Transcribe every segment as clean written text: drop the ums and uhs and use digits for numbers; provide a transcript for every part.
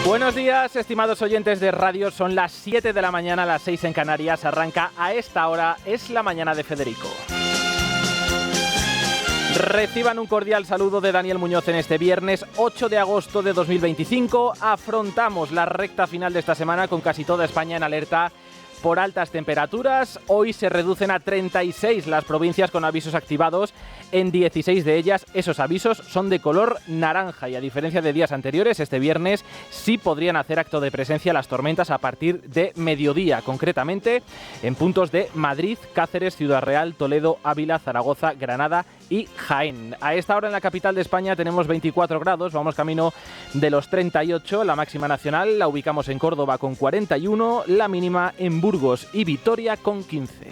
Buenos días, estimados oyentes de radio. Son las 7 de la mañana, las 6 en Canarias. Arranca a esta hora, es la mañana de Federico. Reciban un cordial saludo de Daniel Muñoz en este viernes 8 de agosto de 2025. Afrontamos la recta final de esta semana con casi toda España en alerta por altas temperaturas. Hoy se reducen a 36 las provincias con avisos activados. En 16 de ellas esos avisos son de color naranja y a diferencia de días anteriores, este viernes sí podrían hacer acto de presencia las tormentas a partir de mediodía, concretamente en puntos de Madrid, Cáceres, Ciudad Real, Toledo, Ávila, Zaragoza, Granada y Jaén. A esta hora en la capital de España tenemos 24 grados, vamos camino de los 38, la máxima nacional la ubicamos en Córdoba con 41, la mínima en Burgos y Vitoria con 15.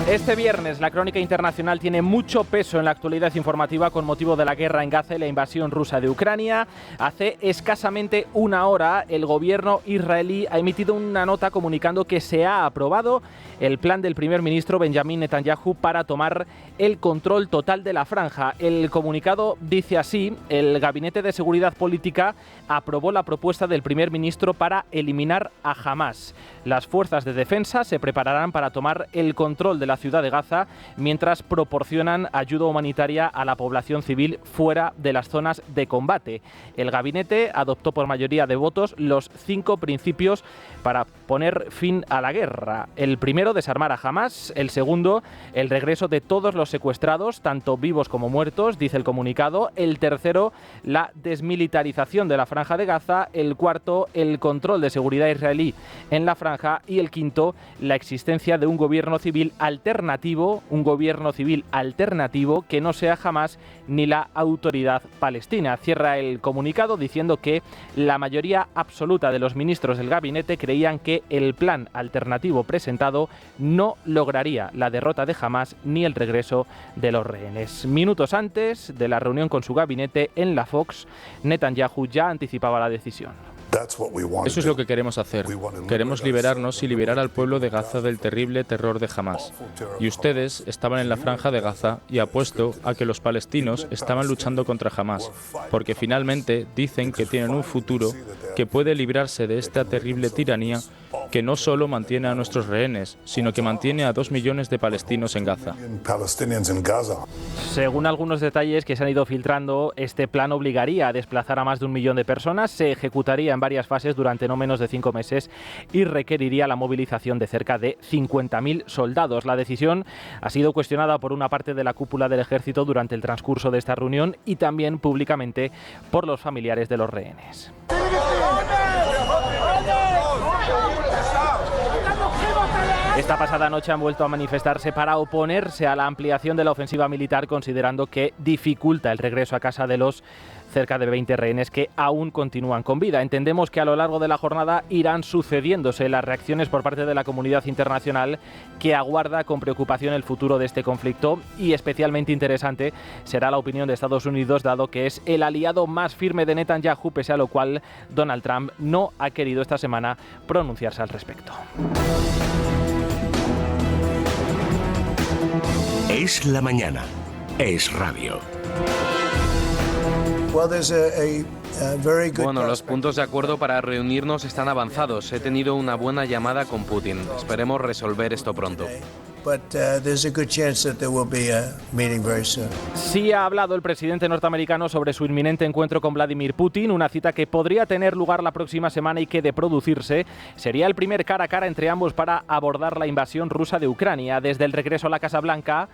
Este viernes la crónica internacional tiene mucho peso en la actualidad informativa con motivo de la guerra en Gaza y la invasión rusa de Ucrania. Hace escasamente una hora el gobierno israelí ha emitido una nota comunicando que se ha aprobado el plan del primer ministro Benjamin Netanyahu para tomar el control total de la franja. El comunicado dice así: el Gabinete de Seguridad Política aprobó la propuesta del primer ministro para eliminar a Hamás. Las fuerzas de defensa se prepararán para tomar el control de la ciudad de Gaza mientras proporcionan ayuda humanitaria a la población civil fuera de las zonas de combate. El gabinete adoptó por mayoría de votos los 5 principios para poner fin a la guerra. El primero, desarmar a Hamás. El segundo, el regreso de todos los secuestrados, tanto vivos como muertos, dice el comunicado. El tercero, la desmilitarización de la franja de Gaza. El cuarto, el control de seguridad israelí en la franja. Y el quinto, la existencia de un gobierno civil alternativo, que no sea Hamás ni la autoridad palestina. Cierra el comunicado diciendo que la mayoría absoluta de los ministros del gabinete creían que el plan alternativo presentado no lograría la derrota de Hamás ni el regreso de los rehenes. Minutos antes de la reunión con su gabinete en la Fox, Netanyahu ya anticipaba la decisión. Eso es lo que queremos hacer. Queremos liberarnos y liberar al pueblo de Gaza del terrible terror de Hamás. Y ustedes estaban en la franja de Gaza y apuesto a que los palestinos estaban luchando contra Hamás, porque finalmente dicen que tienen un futuro que puede librarse de esta terrible tiranía que no solo mantiene a nuestros rehenes, sino que mantiene a 2 millones de palestinos en Gaza. Según algunos detalles que se han ido filtrando, este plan obligaría a desplazar a más de 1 millón de personas, se ejecutaría en varias fases durante no menos de 5 meses y requeriría la movilización de cerca de 50.000 soldados. La decisión ha sido cuestionada por una parte de la cúpula del ejército durante el transcurso de esta reunión y también públicamente por los familiares de los rehenes. Esta pasada noche han vuelto a manifestarse para oponerse a la ampliación de la ofensiva militar, considerando que dificulta el regreso a casa de los cerca de 20 rehenes que aún continúan con vida. Entendemos que a lo largo de la jornada irán sucediéndose las reacciones por parte de la comunidad internacional, que aguarda con preocupación el futuro de este conflicto, y especialmente interesante será la opinión de Estados Unidos, dado que es el aliado más firme de Netanyahu, pese a lo cual Donald Trump no ha querido esta semana pronunciarse al respecto. Es la mañana. Es radio. Bueno, los puntos de acuerdo para reunirnos están avanzados. He tenido una buena llamada con Putin. Esperemos resolver esto pronto. Sí ha hablado el presidente norteamericano sobre su inminente encuentro con Vladimir Putin, una cita que podría tener lugar la próxima semana y que, de producirse, sería el primer cara a cara entre ambos para abordar la invasión rusa de Ucrania. Desde el regreso a la Casa Blanca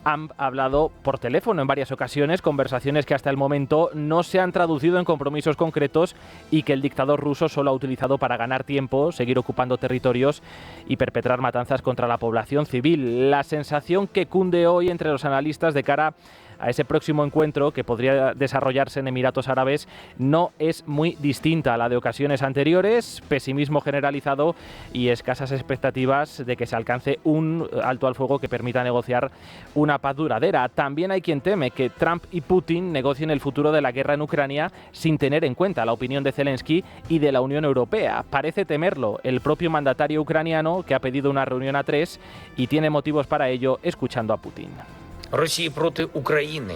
han hablado por teléfono en varias ocasiones, conversaciones que hasta el momento no se han traducido en compromisos concretos y que el dictador ruso solo ha utilizado para ganar tiempo, seguir ocupando territorios y perpetrar matanzas contra la población civil. La sensación que cunde hoy entre los analistas de cara a ese próximo encuentro que podría desarrollarse en Emiratos Árabes no es muy distinta a la de ocasiones anteriores: pesimismo generalizado y escasas expectativas de que se alcance un alto al fuego que permita negociar una paz duradera. También hay quien teme que Trump y Putin negocien el futuro de la guerra en Ucrania sin tener en cuenta la opinión de Zelensky y de la Unión Europea. Parece temerlo el propio mandatario ucraniano, que ha pedido una reunión a 3 y tiene motivos para ello, escuchando a Putin.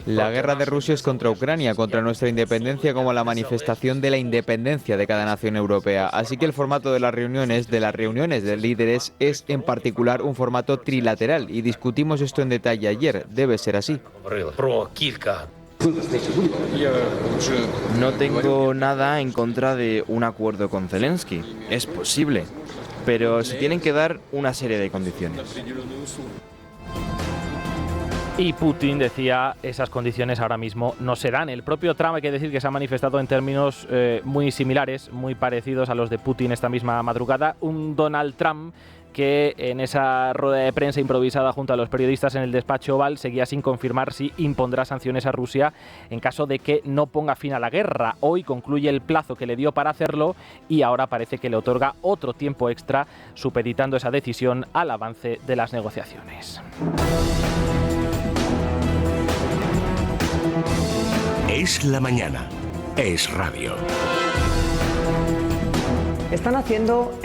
La guerra de Rusia es contra Ucrania, contra nuestra independencia, como la manifestación de la independencia de cada nación europea. Así que el formato de las reuniones de líderes es en particular un formato trilateral y discutimos esto en detalle ayer. Debe ser así. No tengo nada en contra de un acuerdo con Zelensky. Es posible, pero se tienen que dar una serie de condiciones. Y Putin decía, esas condiciones ahora mismo no se dan. El propio Trump, hay que decir que se ha manifestado en términos muy similares, muy parecidos a los de Putin esta misma madrugada. Un Donald Trump que en esa rueda de prensa improvisada junto a los periodistas en el despacho Oval seguía sin confirmar si impondrá sanciones a Rusia en caso de que no ponga fin a la guerra. Hoy concluye el plazo que le dio para hacerlo y ahora parece que le otorga otro tiempo extra, supeditando esa decisión al avance de las negociaciones. Es la mañana. Es radio. Están haciendo,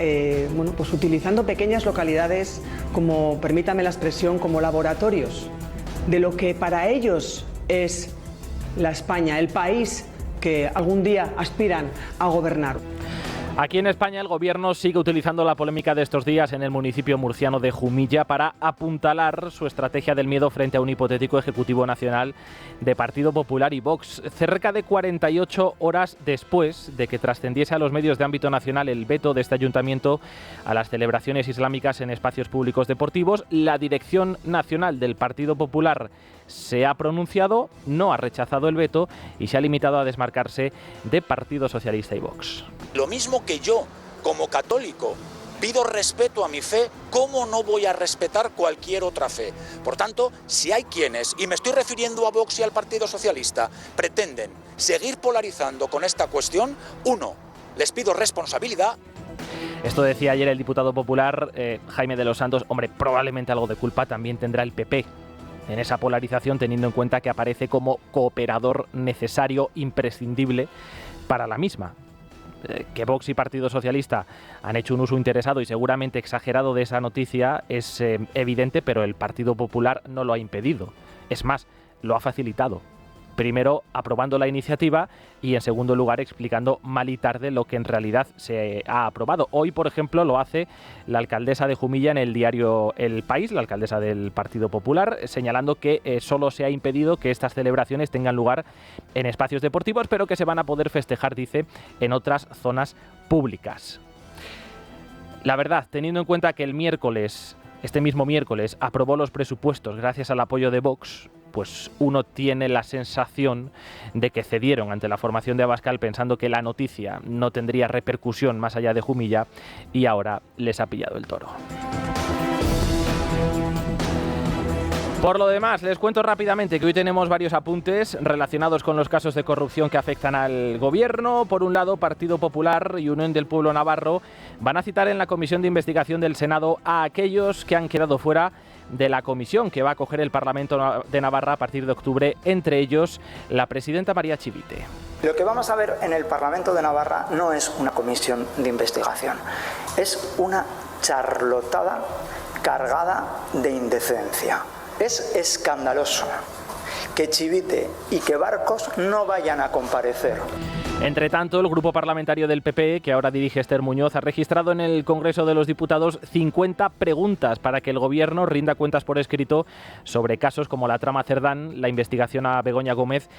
pues utilizando pequeñas localidades como, permítame la expresión, como laboratorios de lo que para ellos es la España, el país que algún día aspiran a gobernar. Aquí en España el gobierno sigue utilizando la polémica de estos días en el municipio murciano de Jumilla para apuntalar su estrategia del miedo frente a un hipotético Ejecutivo Nacional de Partido Popular y Vox. Cerca de 48 horas después de que trascendiese a los medios de ámbito nacional el veto de este ayuntamiento a las celebraciones islámicas en espacios públicos deportivos, la Dirección Nacional del Partido Popular se ha pronunciado, no ha rechazado el veto y se ha limitado a desmarcarse de Partido Socialista y Vox. Lo mismo que yo, como católico, pido respeto a mi fe, ¿cómo no voy a respetar cualquier otra fe? Por tanto, si hay quienes, y me estoy refiriendo a Vox y al Partido Socialista, pretenden seguir polarizando con esta cuestión, uno, les pido responsabilidad. Esto decía ayer el diputado popular Jaime de los Santos. Hombre, probablemente algo de culpa también tendrá el PP en esa polarización, teniendo en cuenta que aparece como cooperador necesario, imprescindible para la misma. Que Vox y Partido Socialista han hecho un uso interesado y seguramente exagerado de esa noticia es evidente, pero el Partido Popular no lo ha impedido. Es más, lo ha facilitado. Primero aprobando la iniciativa y en segundo lugar explicando mal y tarde lo que en realidad se ha aprobado. Hoy, por ejemplo, lo hace la alcaldesa de Jumilla en el diario El País, la alcaldesa del Partido Popular, señalando que solo se ha impedido que estas celebraciones tengan lugar en espacios deportivos, pero que se van a poder festejar, dice, en otras zonas públicas. La verdad, teniendo en cuenta que este mismo miércoles, aprobó los presupuestos gracias al apoyo de Vox, pues uno tiene la sensación de que cedieron ante la formación de Abascal pensando que la noticia no tendría repercusión más allá de Jumilla y ahora les ha pillado el toro. Por lo demás, les cuento rápidamente que hoy tenemos varios apuntes relacionados con los casos de corrupción que afectan al gobierno. Por un lado, Partido Popular y Unión del Pueblo Navarro van a citar en la Comisión de Investigación del Senado a aquellos que han quedado fuera de la comisión que va a acoger el Parlamento de Navarra a partir de octubre, entre ellos la presidenta María Chivite. Lo que vamos a ver en el Parlamento de Navarra no es una comisión de investigación, es una charlotada cargada de indecencia. Es escandaloso que Chivite y que Barcos no vayan a comparecer. Entre tanto, el grupo parlamentario del PP, que ahora dirige Esther Muñoz, ha registrado en el Congreso de los Diputados 50 preguntas para que el Gobierno rinda cuentas por escrito sobre casos como la trama Cerdán, la investigación a Begoña Gómez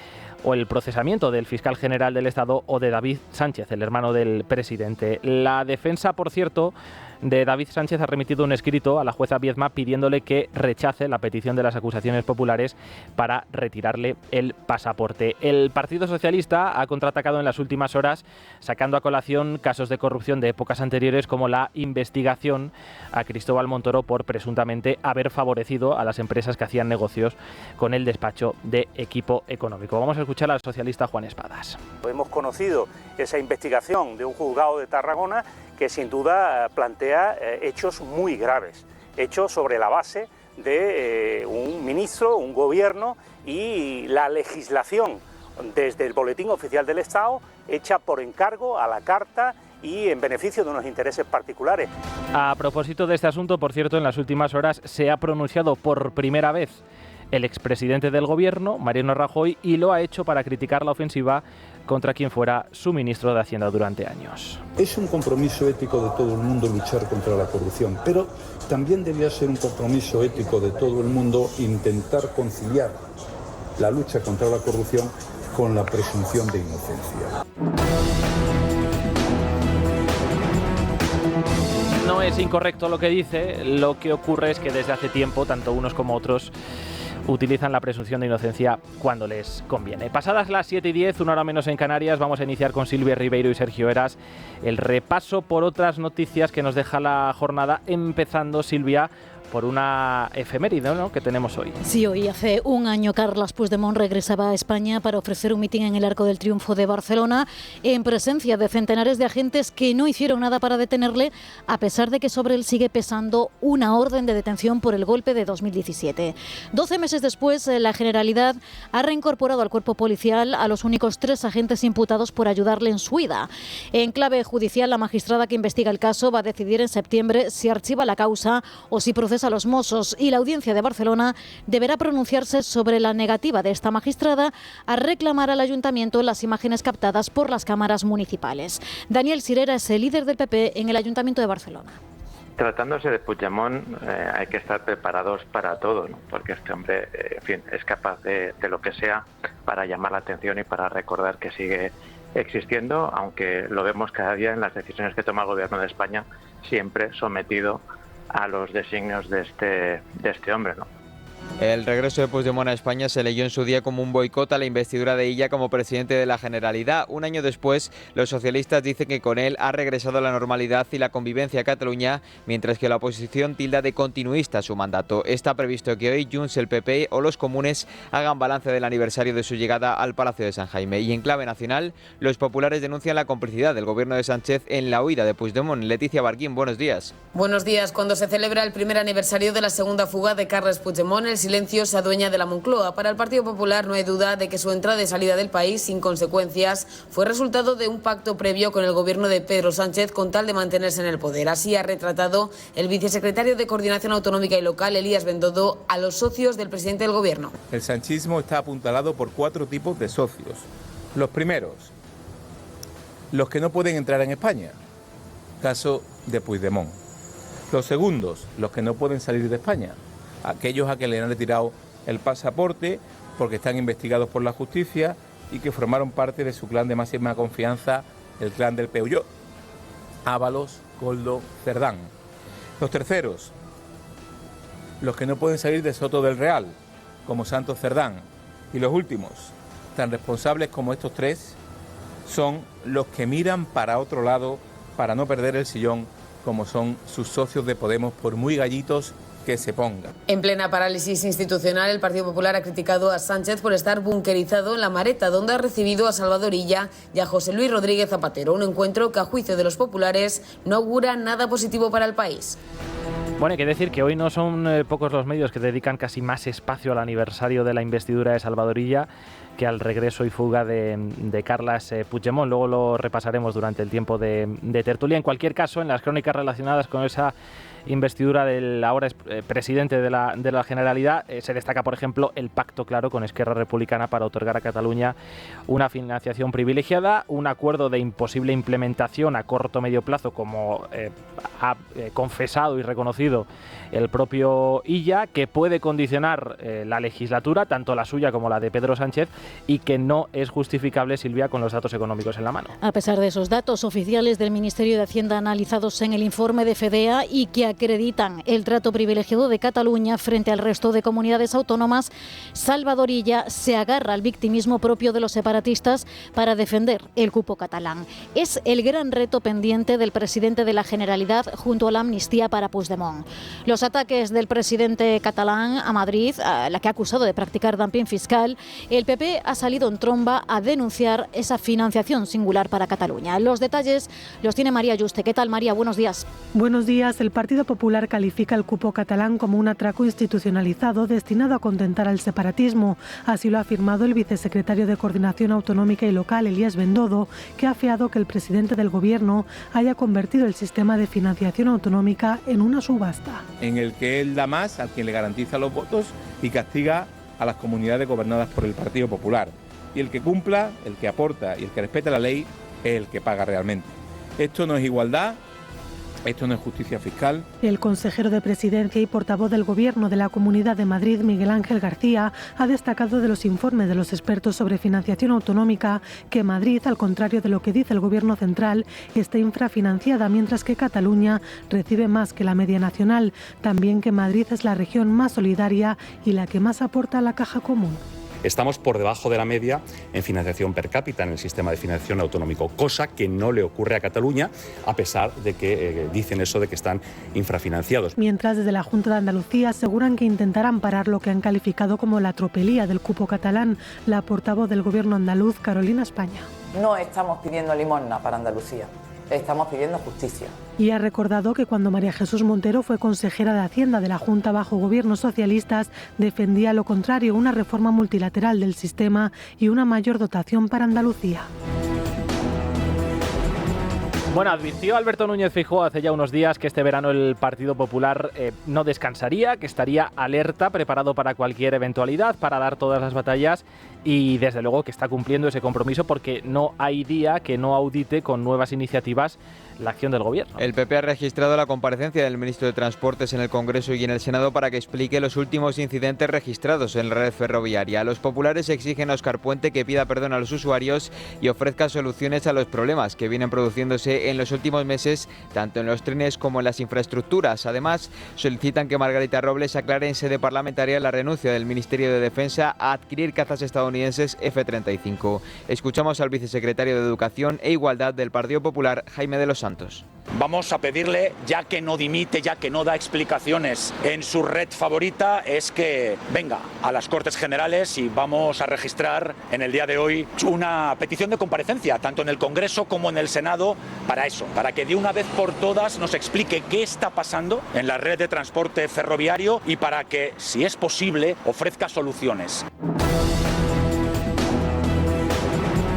o el procesamiento del fiscal general del Estado o de David Sánchez, el hermano del presidente. La defensa, por cierto, de David Sánchez ha remitido un escrito a la jueza Viedma pidiéndole que rechace la petición de las acusaciones populares para retirarle el pasaporte. El Partido Socialista ha contraatacado en las últimas horas, sacando a colación casos de corrupción de épocas anteriores, como la investigación a Cristóbal Montoro por presuntamente haber favorecido a las empresas que hacían negocios con el despacho de Equipo Económico. Vamos a escuchar al socialista Juan Espadas. Hemos conocido esa investigación de un juzgado de Tarragona que sin duda plantea hechos muy graves, hechos sobre la base de un ministro, un gobierno y la legislación desde el Boletín Oficial del Estado hecha por encargo a la carta y en beneficio de unos intereses particulares. A propósito de este asunto, por cierto, en las últimas horas se ha pronunciado por primera vez el expresidente del gobierno, Mariano Rajoy, y lo ha hecho para criticar la ofensiva contra quien fuera su ministro de Hacienda durante años. Es un compromiso ético de todo el mundo luchar contra la corrupción, pero también debía ser un compromiso ético de todo el mundo intentar conciliar la lucha contra la corrupción con la presunción de inocencia. No es incorrecto lo que dice, lo que ocurre es que desde hace tiempo tanto unos como otros utilizan la presunción de inocencia cuando les conviene. Pasadas las 7:10, una hora menos en Canarias, vamos a iniciar con Silvia Ribeiro y Sergio Heras el repaso por otras noticias que nos deja la jornada, empezando, Silvia, por una efeméride, ¿no?, que tenemos hoy. Sí, hoy hace un año Carles Puigdemont regresaba a España para ofrecer un mitin en el Arco del Triunfo de Barcelona en presencia de centenares de agentes que no hicieron nada para detenerle, a pesar de que sobre él sigue pesando una orden de detención por el golpe de 2017. 12 meses después, la Generalidad ha reincorporado al cuerpo policial a los únicos 3 agentes imputados por ayudarle en su huida. En clave judicial, la magistrada que investiga el caso va a decidir en septiembre si archiva la causa o si procesa a los Mossos, y la Audiencia de Barcelona deberá pronunciarse sobre la negativa de esta magistrada a reclamar al Ayuntamiento las imágenes captadas por las cámaras municipales. Daniel Sirera es el líder del PP en el Ayuntamiento de Barcelona. Tratándose de Puigdemont, hay que estar preparados para todo, ¿no? Porque este hombre, en fin, es capaz de lo que sea para llamar la atención y para recordar que sigue existiendo, aunque lo vemos cada día en las decisiones que toma el Gobierno de España, siempre sometido a los designios de este hombre, ¿no? El regreso de Puigdemont a España se leyó en su día como un boicot a la investidura de Illa como presidente de la Generalidad. Un año después, los socialistas dicen que con él ha regresado la normalidad y la convivencia a Cataluña, mientras que la oposición tilda de continuista su mandato. Está previsto que hoy Junts, el PP o los comunes hagan balance del aniversario de su llegada al Palacio de San Jaime. Y en clave nacional, los populares denuncian la complicidad del gobierno de Sánchez en la huida de Puigdemont. Leticia Barquín, buenos días. Buenos días. Cuando se celebra el primer aniversario de la segunda fuga de Carles Puigdemont, el silencio se adueña de la Moncloa. Para el Partido Popular no hay duda de que su entrada y salida del país sin consecuencias fue resultado de un pacto previo con el gobierno de Pedro Sánchez con tal de mantenerse en el poder. Así ha retratado el vicesecretario de Coordinación Autonómica y Local, Elías Bendodo, a los socios del presidente del gobierno. El sanchismo está apuntalado por 4 tipos de socios. Los primeros, los que no pueden entrar en España, caso de Puigdemont. Los segundos, los que no pueden salir de España, aquellos a que le han retirado el pasaporte porque están investigados por la justicia y que formaron parte de su clan de máxima confianza, el clan del Peugeot, Ábalos, Koldo, Cerdán. Los terceros, los que no pueden salir de Soto del Real, como Santos Cerdán. Y los últimos, tan responsables como estos 3, son los que miran para otro lado para no perder el sillón, como son sus socios de Podemos, por muy gallitos que se pongan. En plena parálisis institucional, el Partido Popular ha criticado a Sánchez por estar bunkerizado en La Mareta, donde ha recibido a Salvador Illa y a José Luis Rodríguez Zapatero, un encuentro que a juicio de los populares no augura nada positivo para el país. Bueno, hay que decir que hoy no son pocos los medios que dedican casi más espacio al aniversario de la investidura de Salvador Illa que al regreso y fuga de Carles Puigdemont. Luego lo repasaremos durante el tiempo de tertulia. En cualquier caso, en las crónicas relacionadas con esa investidura del ahora presidente de la Generalidad, se destaca, por ejemplo, el pacto claro con Esquerra Republicana para otorgar a Cataluña una financiación privilegiada, un acuerdo de imposible implementación a corto o medio plazo, como ha confesado y reconocido el propio Illa, que puede condicionar la legislatura, tanto la suya como la de Pedro Sánchez, y que no es justificable, Silvia, con los datos económicos en la mano. A pesar de esos datos oficiales del Ministerio de Hacienda analizados en el informe de FEDEA y que acreditan el trato privilegiado de Cataluña frente al resto de comunidades autónomas, Salvador Illa se agarra al victimismo propio de los separatistas para defender el cupo catalán. Es el gran reto pendiente del presidente de la Generalidad junto a la amnistía para Puigdemont. Los ataques del presidente catalán a Madrid, a la que ha acusado de practicar dumping fiscal, el PP ha salido en tromba a denunciar esa financiación singular para Cataluña. Los detalles los tiene María Juste. ¿Qué tal, María? Buenos días. Buenos días. El Partido Popular califica el cupo catalán como un atraco institucionalizado destinado a contentar al separatismo. Así lo ha afirmado el vicesecretario de Coordinación Autonómica y Local, Elías Bendodo, que ha afeado que el presidente del Gobierno haya convertido el sistema de financiación autonómica en una subasta. En el que él da más a quien le garantiza los votos y castiga a las comunidades gobernadas por el Partido Popular. Y el que cumpla, el que aporta y el que respeta la ley es el que paga realmente. Esto no es igualdad, esto no es justicia fiscal. El consejero de Presidencia y portavoz del Gobierno de la Comunidad de Madrid, Miguel Ángel García, ha destacado de los informes de los expertos sobre financiación autonómica que Madrid, al contrario de lo que dice el Gobierno central, está infrafinanciada, mientras que Cataluña recibe más que la media nacional. También que Madrid es la región más solidaria y la que más aporta a la caja común. Estamos por debajo de la media en financiación per cápita en el sistema de financiación autonómico, cosa que no le ocurre a Cataluña, a pesar de que dicen eso de que están infrafinanciados. Mientras desde la Junta de Andalucía aseguran que intentarán parar lo que han calificado como la tropelía del cupo catalán. La portavoz del Gobierno andaluz, Carolina España. No estamos pidiendo limosna para Andalucía, estamos pidiendo justicia. Y ha recordado que cuando María Jesús Montero fue consejera de Hacienda de la Junta bajo gobiernos socialistas, defendía lo contrario, una reforma multilateral del sistema y una mayor dotación para Andalucía. Bueno, advirtió Alberto Núñez Feijóo hace ya unos días que este verano el Partido Popular no descansaría, que estaría alerta, preparado para cualquier eventualidad, para dar todas las batallas y desde luego que está cumpliendo ese compromiso porque no hay día que no audite con nuevas iniciativas la acción del Gobierno. El PP ha registrado la comparecencia del ministro de Transportes en el Congreso y en el Senado para que explique los últimos incidentes registrados en la red ferroviaria. Los populares exigen a Óscar Puente que pida perdón a los usuarios y ofrezca soluciones a los problemas que vienen produciéndose en los últimos meses, tanto en los trenes como en las infraestructuras. Además, solicitan que Margarita Robles aclare en sede parlamentaria la renuncia del Ministerio de Defensa a adquirir cazas estadounidenses F-35. Escuchamos al vicesecretario de Educación e Igualdad del Partido Popular, Jaime de los Santos. Vamos a pedirle, ya que no dimite, ya que no da explicaciones en su red favorita, es que venga a las Cortes Generales y vamos a registrar en el día de hoy una petición de comparecencia, tanto en el Congreso como en el Senado, para eso, para que de una vez por todas nos explique qué está pasando en la red de transporte ferroviario y para que, si es posible, ofrezca soluciones.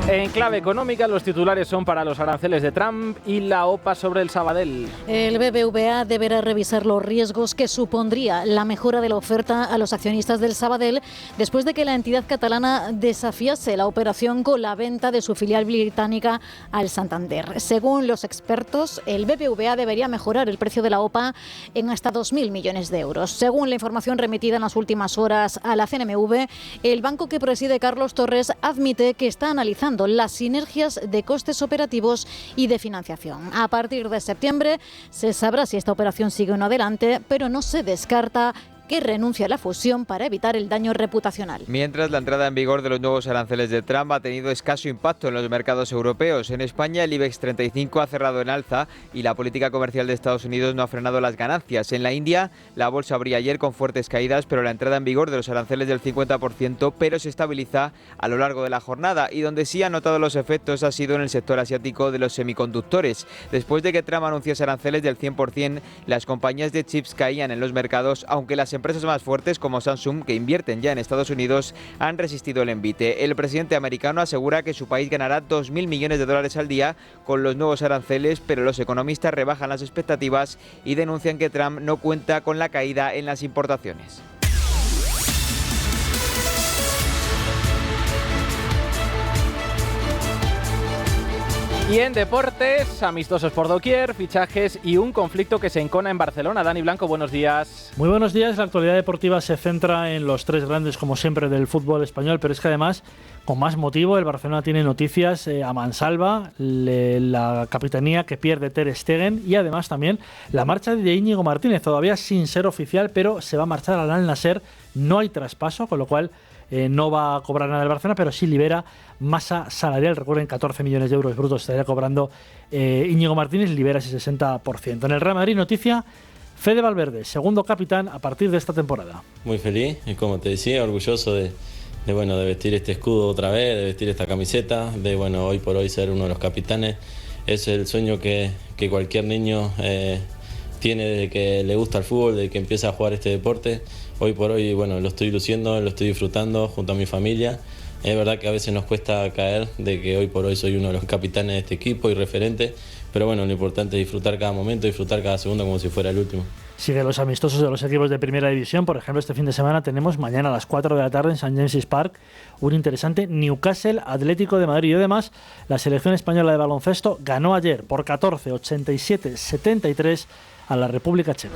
En clave económica, los titulares son para los aranceles de Trump y la OPA sobre el Sabadell. El BBVA deberá revisar los riesgos que supondría la mejora de la oferta a los accionistas del Sabadell después de que la entidad catalana desafiase la operación con la venta de su filial británica al Santander. Según los expertos, el BBVA debería mejorar el precio de la OPA en hasta 2.000 millones de euros. Según la información remitida en las últimas horas a la CNMV, el banco que preside Carlos Torres admite que está analizando las sinergias de costes operativos y de financiación. A partir de septiembre se sabrá si esta operación sigue o no adelante, pero no se descarta que renuncia a la fusión para evitar el daño reputacional. Mientras, la entrada en vigor de los nuevos aranceles de Trump ha tenido escaso impacto en los mercados europeos. En España, el IBEX 35 ha cerrado en alza y la política comercial de Estados Unidos no ha frenado las ganancias. En la India, la bolsa abría ayer con fuertes caídas, pero la entrada en vigor de los aranceles del 50%, pero se estabiliza a lo largo de la jornada. Y donde sí ha notado los efectos ha sido en el sector asiático de los semiconductores. Después de que Trump anunciase aranceles del 100%, las compañías de chips caían en los mercados, aunque las empresas más fuertes como Samsung, que invierten ya en Estados Unidos, han resistido el envite. El presidente americano asegura que su país ganará 2.000 millones de dólares al día con los nuevos aranceles, pero los economistas rebajan las expectativas y denuncian que Trump no cuenta con la caída en las importaciones. Y en deportes, amistosos por doquier, fichajes y un conflicto que se encona en Barcelona. Dani Blanco, buenos días. Muy buenos días. La actualidad deportiva se centra en los tres grandes, como siempre, del fútbol español, pero es que además, con más motivo, el Barcelona tiene noticias a mansalva, la capitanía que pierde Ter Stegen y además también la marcha de Íñigo Martínez, todavía sin ser oficial, pero se va a marchar al Al-Nassr. No hay traspaso, con lo cual no va a cobrar nada el Barcelona, pero sí libera masa salarial. Recuerden, 14 millones de euros brutos estaría cobrando Íñigo Martínez, libera ese 60%. En el Real Madrid, noticia: Fede Valverde, segundo capitán a partir de esta temporada. Muy feliz y, como te decía, orgulloso de vestir este escudo otra vez, de vestir esta camiseta, de hoy por hoy ser uno de los capitanes. Es el sueño que cualquier niño tiene desde que le gusta el fútbol, desde que empieza a jugar este deporte. Hoy por hoy, lo estoy luciendo, lo estoy disfrutando junto a mi familia, Es verdad que a veces nos cuesta caer de que hoy por hoy soy uno de los capitanes de este equipo y referente, pero bueno, lo importante es disfrutar cada momento, disfrutar cada segundo como si fuera el último. Sigue los amistosos de los equipos de primera división. Por ejemplo, este fin de semana tenemos mañana a las 4 de la tarde en St. James's Park un interesante Newcastle Atlético de Madrid. Y además, la selección española de baloncesto ganó ayer por 14, 87, 73 a la República Checa.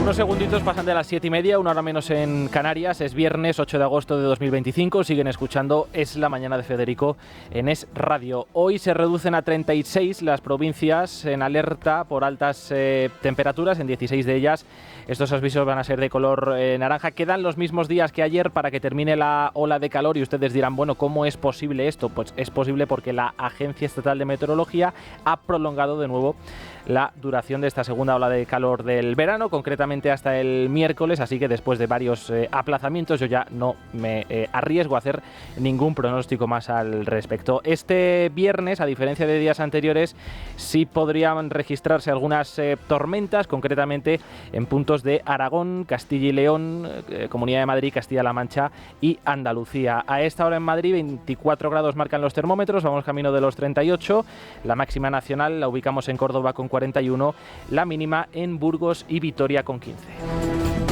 Unos segunditos pasan de las 7:30, una hora menos en Canarias. Es viernes 8 de agosto de 2025. Siguen escuchando Es la Mañana de Federico en Es Radio. Hoy se reducen a 36 las provincias en alerta por altas temperaturas, en 16 de ellas. Estos avisos van a ser de color naranja. Quedan los mismos días que ayer para que termine la ola de calor y ustedes dirán, bueno, ¿cómo es posible esto? Pues es posible porque la Agencia Estatal de Meteorología ha prolongado de nuevo la duración de esta segunda ola de calor del verano, concretamente hasta el miércoles, así que después de varios aplazamientos yo ya no me arriesgo a hacer ningún pronóstico más al respecto. Este viernes, a diferencia de días anteriores, sí podrían registrarse algunas tormentas, concretamente en puntos de Aragón, Castilla y León, Comunidad de Madrid, Castilla-La Mancha y Andalucía. A esta hora en Madrid 24 grados marcan los termómetros, vamos camino de los 38, la máxima nacional la ubicamos en Córdoba con 41, la mínima en Burgos y Vitoria con 15.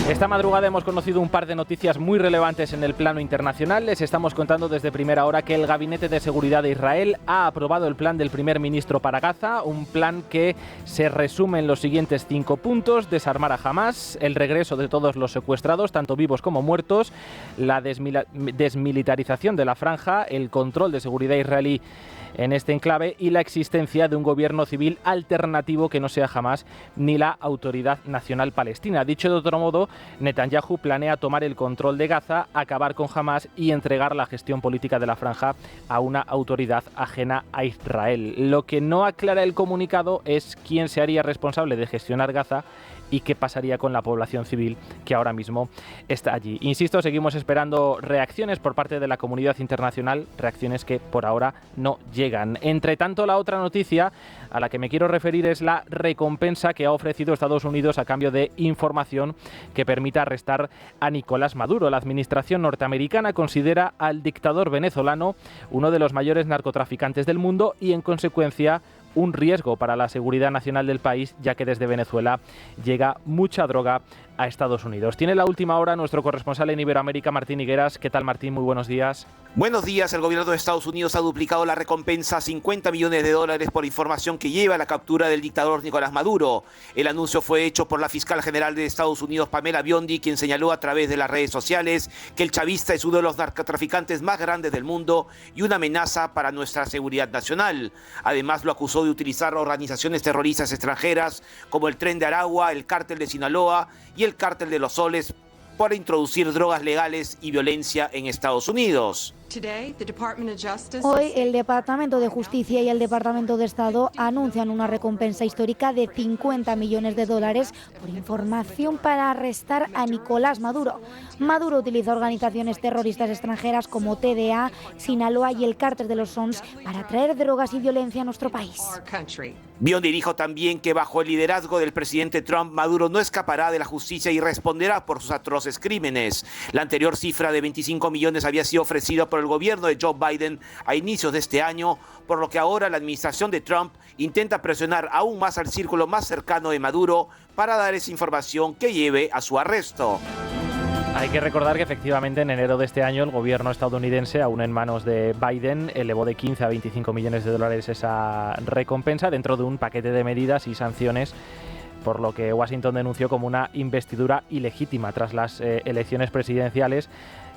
Esta madrugada hemos conocido un par de noticias muy relevantes en el plano internacional. Les estamos contando desde primera hora que el Gabinete de Seguridad de Israel ha aprobado el plan del primer ministro para Gaza, un plan que se resume en los siguientes 5 puntos: desarmar a Hamás, el regreso de todos los secuestrados, tanto vivos como muertos, la desmilitarización de la franja, el control de seguridad israelí en este enclave y la existencia de un gobierno civil alternativo que no sea Hamás ni la Autoridad Nacional Palestina. Dicho de otro modo, Netanyahu planea tomar el control de Gaza, acabar con Hamás y entregar la gestión política de la franja a una autoridad ajena a Israel. Lo que no aclara el comunicado es quién se haría responsable de gestionar Gaza y qué pasaría con la población civil que ahora mismo está allí. Insisto, seguimos esperando reacciones por parte de la comunidad internacional, reacciones que por ahora no llegan. Entre tanto, la otra noticia a la que me quiero referir es la recompensa que ha ofrecido Estados Unidos a cambio de información que permita arrestar a Nicolás Maduro. La administración norteamericana considera al dictador venezolano uno de los mayores narcotraficantes del mundo y, en consecuencia, un riesgo para la seguridad nacional del país, ya que desde Venezuela llega mucha droga a Estados Unidos. Tiene la última hora nuestro corresponsal en Iberoamérica, Martín Higueras. ¿Qué tal, Martín? Muy buenos días. Buenos días. El gobierno de Estados Unidos ha duplicado la recompensa a $50 millones por información que lleva a la captura del dictador Nicolás Maduro. El anuncio fue hecho por la fiscal general de Estados Unidos, Pamela Biondi, quien señaló a través de las redes sociales que el chavista es uno de los narcotraficantes más grandes del mundo y una amenaza para nuestra seguridad nacional. Además, lo acusó de utilizar organizaciones terroristas extranjeras como el Tren de Aragua, el Cártel de Sinaloa y el Cártel de los Soles para introducir drogas legales y violencia en Estados Unidos. Hoy el Departamento de Justicia y el Departamento de Estado anuncian una recompensa histórica de $50 millones por información para arrestar a Nicolás Maduro. Maduro utiliza organizaciones terroristas extranjeras como TDA, Sinaloa y el Cártel de los Sons para traer drogas y violencia a nuestro país. Biondi dijo también que bajo el liderazgo del presidente Trump, Maduro no escapará de la justicia y responderá por sus atroces crímenes. La anterior cifra de 25 millones había sido ofrecida por el gobierno de Joe Biden a inicios de este año, por lo que ahora la administración de Trump intenta presionar aún más al círculo más cercano de Maduro para dar esa información que lleve a su arresto. Hay que recordar que efectivamente en enero de este año el gobierno estadounidense, aún en manos de Biden, elevó de 15 a 25 millones de dólares esa recompensa dentro de un paquete de medidas y sanciones, por lo que Washington denunció como una investidura ilegítima tras las elecciones presidenciales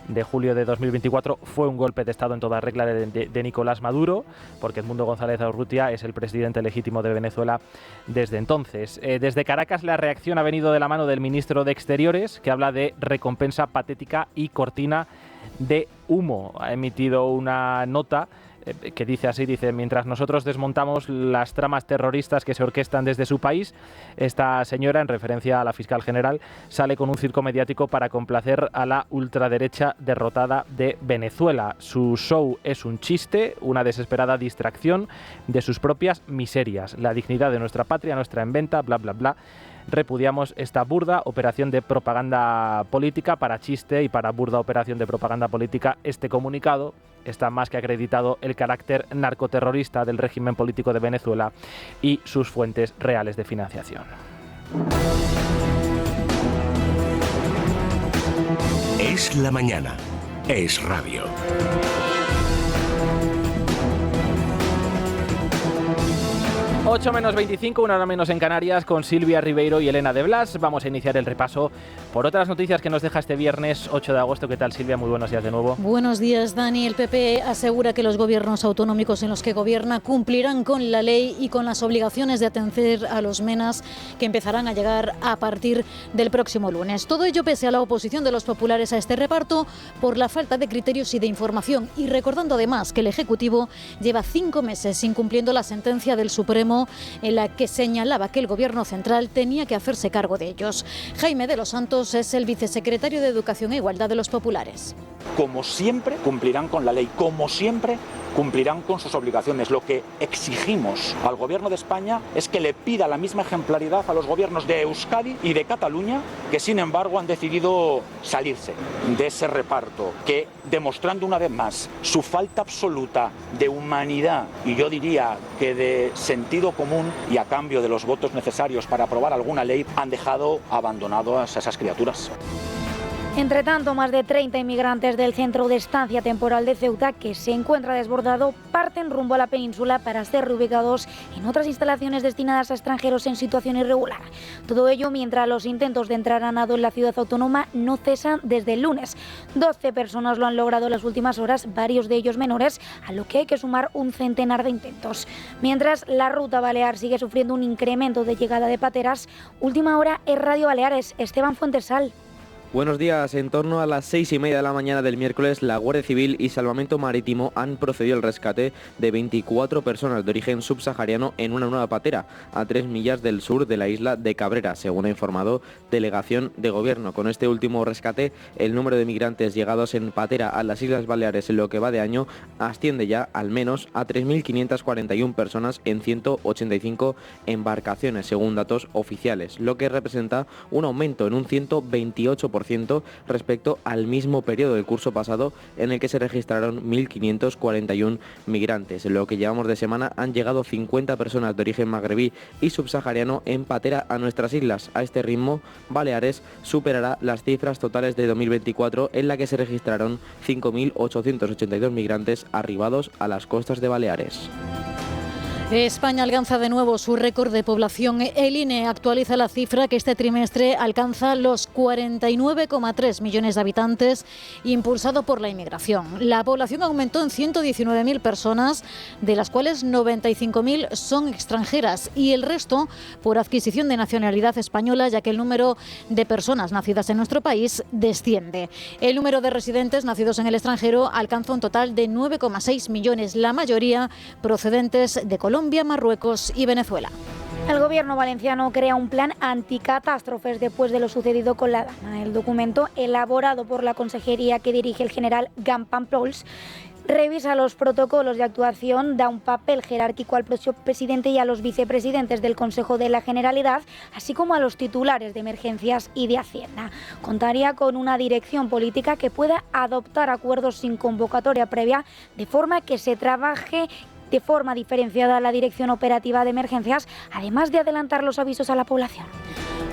de julio de 2024. Fue un golpe de Estado en toda regla de Nicolás Maduro, porque Edmundo González Urrutia es el presidente legítimo de Venezuela desde entonces. Desde Caracas la reacción ha venido de la mano del ministro de Exteriores, que habla de recompensa patética y cortina de humo. Ha emitido una nota que dice así, mientras nosotros desmontamos las tramas terroristas que se orquestan desde su país, esta señora, en referencia a la fiscal general, sale con un circo mediático para complacer a la ultraderecha derrotada de Venezuela. Su show es un chiste, una desesperada distracción de sus propias miserias. La dignidad de nuestra patria, nuestra en venta, bla, bla, bla. repudiamos esta burda operación de propaganda política. Para chiste y para burda operación de propaganda política, este comunicado está más que acreditado el carácter narcoterrorista del régimen político de Venezuela y sus fuentes reales de financiación. Es la mañana. Es radio. 8 menos 25, una hora menos en Canarias, con Silvia Ribeiro y Elena de Blas. Vamos a iniciar el repaso por otras noticias que nos deja este viernes 8 de agosto. ¿Qué tal, Silvia? Muy buenos días de nuevo. Buenos días, Dani. El PP asegura que los gobiernos autonómicos en los que gobierna cumplirán con la ley y con las obligaciones de atender a los menas que empezarán a llegar a partir del próximo lunes. Todo ello pese a la oposición de los populares a este reparto por la falta de criterios y de información, y recordando además que el Ejecutivo lleva 5 meses incumpliendo la sentencia del Supremo en la que señalaba que el Gobierno central tenía que hacerse cargo de ellos. Jaime de los Santos es el vicesecretario de Educación e Igualdad de los populares. Como siempre, cumplirán con la ley, como siempre, cumplirán con sus obligaciones. Lo que exigimos al Gobierno de España es que le pida la misma ejemplaridad a los gobiernos de Euskadi y de Cataluña, que sin embargo han decidido salirse de ese reparto, que demostrando una vez más su falta absoluta de humanidad y yo diría que de sentido común, y a cambio de los votos necesarios para aprobar alguna ley, han dejado abandonadas a esas criaturas. Entre tanto, más de 30 inmigrantes del centro de estancia temporal de Ceuta, que se encuentra desbordado, parten rumbo a la península para ser reubicados en otras instalaciones destinadas a extranjeros en situación irregular. Todo ello mientras los intentos de entrar a nado en la ciudad autónoma no cesan desde el lunes. 12 personas lo han logrado en las últimas horas, varios de ellos menores, a lo que hay que sumar un centenar de intentos. Mientras la ruta balear sigue sufriendo un incremento de llegada de pateras, Última Hora es Radio Baleares. Esteban Fuentesal. Buenos días. En torno a las 6:30 de la mañana del miércoles, la Guardia Civil y Salvamento Marítimo han procedido al rescate de 24 personas de origen subsahariano en una nueva patera, a 3 millas del sur de la isla de Cabrera, según ha informado Delegación de Gobierno. Con este último rescate, el número de migrantes llegados en patera a las Islas Baleares en lo que va de año asciende ya al menos a 3.541 personas en 185 embarcaciones, según datos oficiales, lo que representa un aumento en un 128% respecto al mismo periodo del curso pasado, en el que se registraron 1.541 migrantes. En lo que llevamos de semana han llegado 50 personas de origen magrebí y subsahariano en patera a nuestras islas. A este ritmo, Baleares superará las cifras totales de 2024, en la que se registraron 5.882 migrantes arribados a las costas de Baleares. España alcanza de nuevo su récord de población. El INE actualiza la cifra que este trimestre alcanza los 49,3 millones de habitantes, impulsado por la inmigración. La población aumentó en 119.000 personas, de las cuales 95.000 son extranjeras y el resto por adquisición de nacionalidad española, ya que el número de personas nacidas en nuestro país desciende. El número de residentes nacidos en el extranjero alcanza un total de 9,6 millones, la mayoría procedentes de Colombia, Marruecos y Venezuela. El gobierno valenciano crea un plan anticatástrofes después de lo sucedido con la Dana. El documento, elaborado por la consejería que dirige el general Gampan Plols, revisa los protocolos de actuación, da un papel jerárquico al propio presidente y a los vicepresidentes del Consejo de la Generalidad, así como a los titulares de emergencias y de Hacienda. Contaría con una dirección política que pueda adoptar acuerdos sin convocatoria previa, de forma que se trabaje de forma diferenciada la dirección operativa de emergencias, además de adelantar los avisos a la población.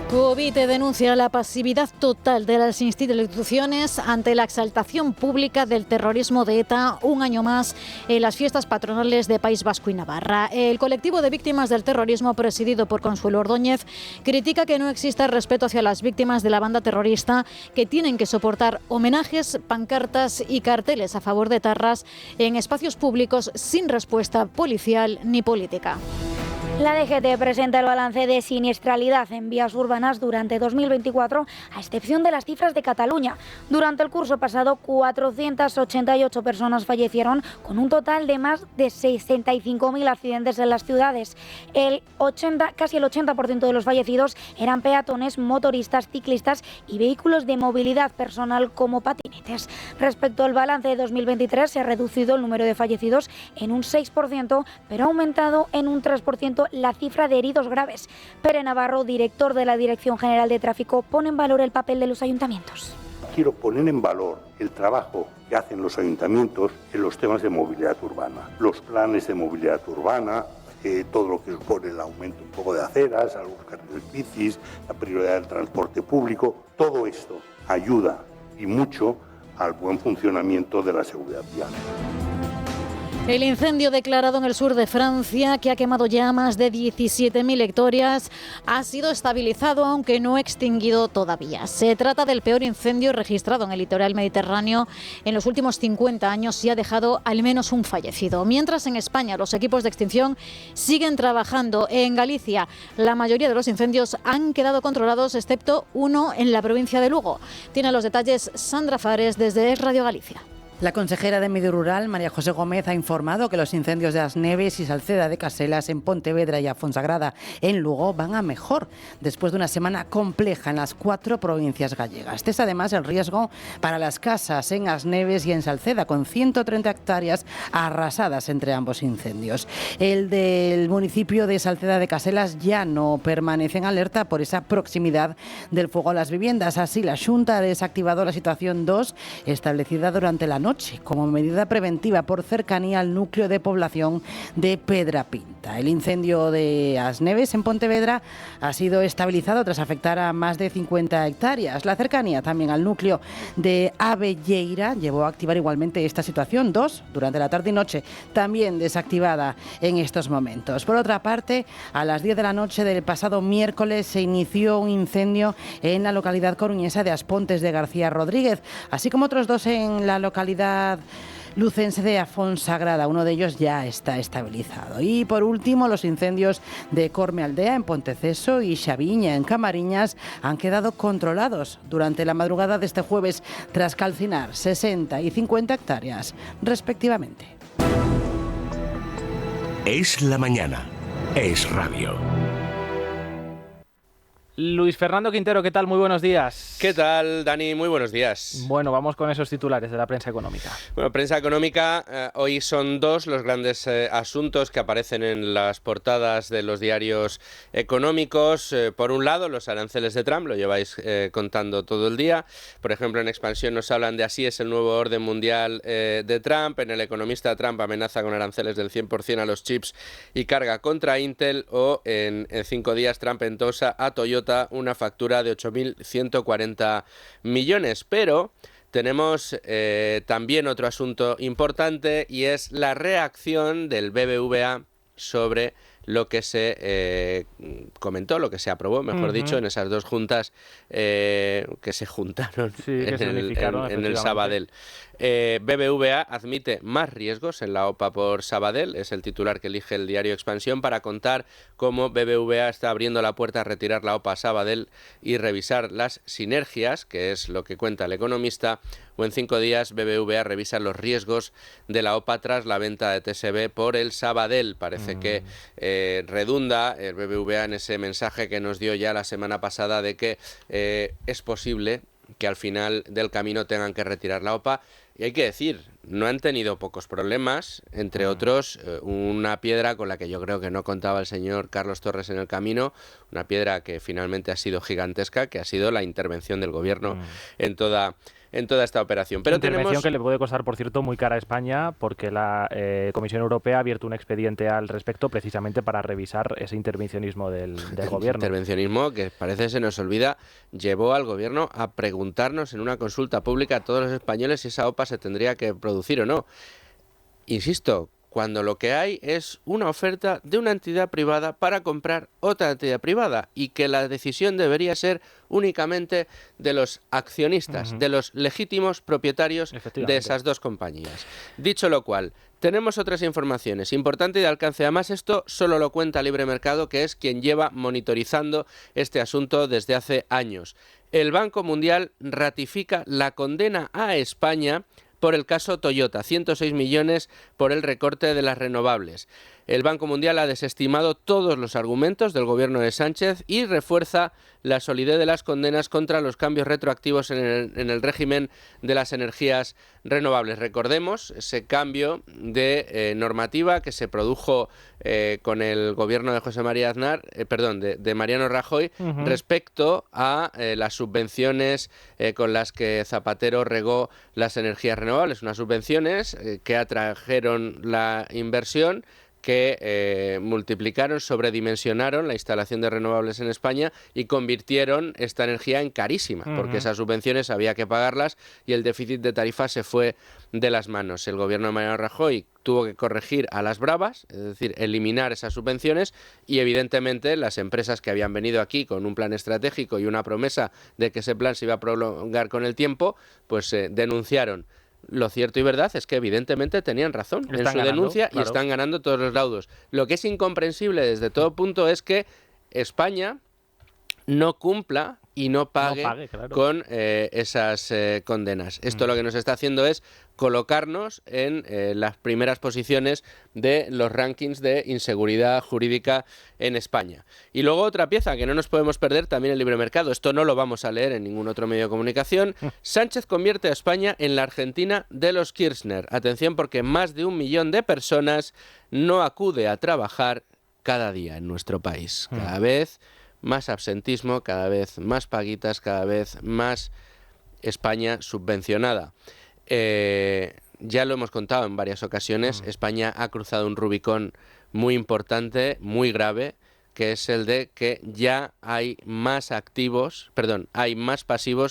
Covite denuncia la pasividad total de las instituciones ante la exaltación pública del terrorismo de ETA un año más en las fiestas patronales de País Vasco y Navarra. El colectivo de víctimas del terrorismo, presidido por Consuelo Ordóñez, critica que no exista respeto hacia las víctimas de la banda terrorista, que tienen que soportar homenajes, pancartas y carteles a favor de etarras en espacios públicos sin respuesta policial ni política. La DGT presenta el balance de siniestralidad en vías urbanas durante 2024, a excepción de las cifras de Cataluña. Durante el curso pasado, 488 personas fallecieron, con un total de más de 65.000 accidentes en las ciudades. Casi el 80% de los fallecidos eran peatones, motoristas, ciclistas y vehículos de movilidad personal como patinetes. Respecto al balance de 2023, se ha reducido el número de fallecidos en un 6%, pero ha aumentado en un 3% alto la cifra de heridos graves. Pere Navarro, director de la Dirección General de Tráfico, pone en valor el papel de los ayuntamientos. Quiero poner en valor el trabajo que hacen los ayuntamientos en los temas de movilidad urbana, los planes de movilidad urbana, todo lo que supone el aumento un poco de aceras, algunos carriles bicis, la prioridad del transporte público. Todo esto ayuda y mucho al buen funcionamiento de la seguridad vial. El incendio declarado en el sur de Francia, que ha quemado ya más de 17.000 hectáreas, ha sido estabilizado, aunque no extinguido todavía. Se trata del peor incendio registrado en el litoral mediterráneo en los últimos 50 años y ha dejado al menos un fallecido. Mientras en España los equipos de extinción siguen trabajando. En Galicia la mayoría de los incendios han quedado controlados, excepto uno en la provincia de Lugo. Tiene los detalles Sandra Fares desde Radio Galicia. La consejera de Medio Rural, María José Gómez, ha informado que los incendios de Asneves y Salceda de Caselas en Pontevedra y a Fonsagrada en Lugo van a mejor, después de una semana compleja en las 4 provincias gallegas. Es además el riesgo para las casas en Asneves y en Salceda, con 130 hectáreas arrasadas entre ambos incendios. El del municipio de Salceda de Caselas ya no permanece en alerta por esa proximidad del fuego a las viviendas. Así, la Xunta ha desactivado la situación 2, establecida durante la noche como medida preventiva por cercanía al núcleo de población de Pedrapinta. El incendio de Asneves en Pontevedra ha sido estabilizado tras afectar a más de 50 hectáreas. La cercanía también al núcleo de Abelleira llevó a activar igualmente esta situación 2 durante la tarde y noche, también desactivada en estos momentos. Por otra parte, a las 10 de la noche del pasado miércoles se inició un incendio en la localidad coruñesa de Aspontes de García Rodríguez, así como otros 2 en la localidad lucense de Afonsagrada. Uno de ellos ya está estabilizado. Y por último, los incendios de Corme Aldea en Ponteceso y Xaviña en Camariñas han quedado controlados durante la madrugada de este jueves, tras calcinar 60 y 50 hectáreas respectivamente. Es la mañana. Es radio. Luis Fernando Quintero, ¿qué tal? Muy buenos días. ¿Qué tal, Dani? Muy buenos días. Bueno, vamos con esos titulares de la prensa económica. Bueno, prensa económica, hoy son 2 los grandes asuntos que aparecen en las portadas de los diarios económicos. Por un lado, los aranceles de Trump, lo lleváis contando todo el día. Por ejemplo, en Expansión nos hablan de así es el nuevo orden mundial de Trump. En El Economista, Trump amenaza con aranceles del 100% a los chips y carga contra Intel. O en 5 días, Trump endosa a Toyota una factura de 8.140 millones. Pero tenemos también otro asunto importante, y es la reacción del BBVA sobre lo que se comentó, lo que se aprobó, mejor dicho, en esas 2 juntas que se juntaron en el Sabadell. BBVA admite más riesgos en la OPA por Sabadell, es el titular que elige el diario Expansión para contar cómo BBVA está abriendo la puerta a retirar la OPA a Sabadell y revisar las sinergias, que es lo que cuenta El Economista. O en 5 días BBVA revisa los riesgos de la OPA tras la venta de TSB por el Sabadell. Parece que redunda el BBVA en ese mensaje que nos dio ya la semana pasada de que es posible que al final del camino tengan que retirar la OPA. Y hay que decir, no han tenido pocos problemas, entre otros una piedra con la que yo creo que no contaba el señor Carlos Torres en el camino, una piedra que finalmente ha sido gigantesca, que ha sido la intervención del gobierno en toda esta operación. Pero intervención que le puede costar, por cierto, muy cara a España, porque la Comisión Europea ha abierto un expediente al respecto precisamente para revisar ese intervencionismo del gobierno. Intervencionismo que parece se nos olvida, llevó al gobierno a preguntarnos en una consulta pública a todos los españoles si esa OPA se tendría que producir o no. Insisto, cuando lo que hay es una oferta de una entidad privada para comprar otra entidad privada, y que la decisión debería ser únicamente de los accionistas, de los legítimos propietarios de esas 2 compañías. Dicho lo cual, tenemos otras informaciones importantes y de alcance. Además, esto solo lo cuenta Libre Mercado, que es quien lleva monitorizando este asunto desde hace años. El Banco Mundial ratifica la condena a España por el caso Toyota, 106 millones por el recorte de las renovables. El Banco Mundial ha desestimado todos los argumentos del gobierno de Sánchez y refuerza la solidez de las condenas contra los cambios retroactivos en el régimen de las energías renovables. Recordemos ese cambio de normativa que se produjo con el gobierno de José María Aznar, de Mariano Rajoy, respecto a las subvenciones con las que Zapatero regó las energías renovables. Unas subvenciones que atrajeron la inversión, que multiplicaron, sobredimensionaron la instalación de renovables en España y convirtieron esta energía en carísima, porque esas subvenciones había que pagarlas y el déficit de tarifas se fue de las manos. El gobierno de Mariano Rajoy tuvo que corregir a las bravas, es decir, eliminar esas subvenciones, y evidentemente las empresas que habían venido aquí con un plan estratégico y una promesa de que ese plan se iba a prolongar con el tiempo, pues denunciaron. Lo cierto y verdad es que evidentemente tenían razón en su denuncia y están ganando todos los laudos. Lo que es incomprensible desde todo punto es que España no cumpla y no pague con esas condenas. Esto lo que nos está haciendo es colocarnos en las primeras posiciones de los rankings de inseguridad jurídica en España. Y luego otra pieza que no nos podemos perder, también el libre mercado. Esto no lo vamos a leer en ningún otro medio de comunicación. Sánchez convierte a España en la Argentina de los Kirchner. Atención, porque más de 1 millón de personas no acude a trabajar cada día en nuestro país. Cada vez más absentismo, cada vez más paguitas, cada vez más España subvencionada. Ya lo hemos contado en varias ocasiones, España ha cruzado un Rubicón muy importante, muy grave, que es el de que ya hay más pasivos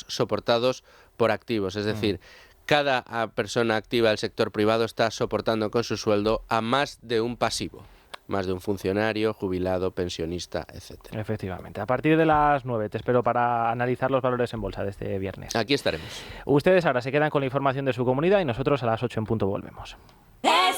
soportados por activos. Es decir, cada persona activa del sector privado está soportando con su sueldo a más de un pasivo. Más de un funcionario, jubilado, pensionista, etcétera. Efectivamente. A partir de las 9 te espero para analizar los valores en bolsa de este viernes. Aquí estaremos. Ustedes ahora se quedan con la información de su comunidad y nosotros a las 8 en punto volvemos. Es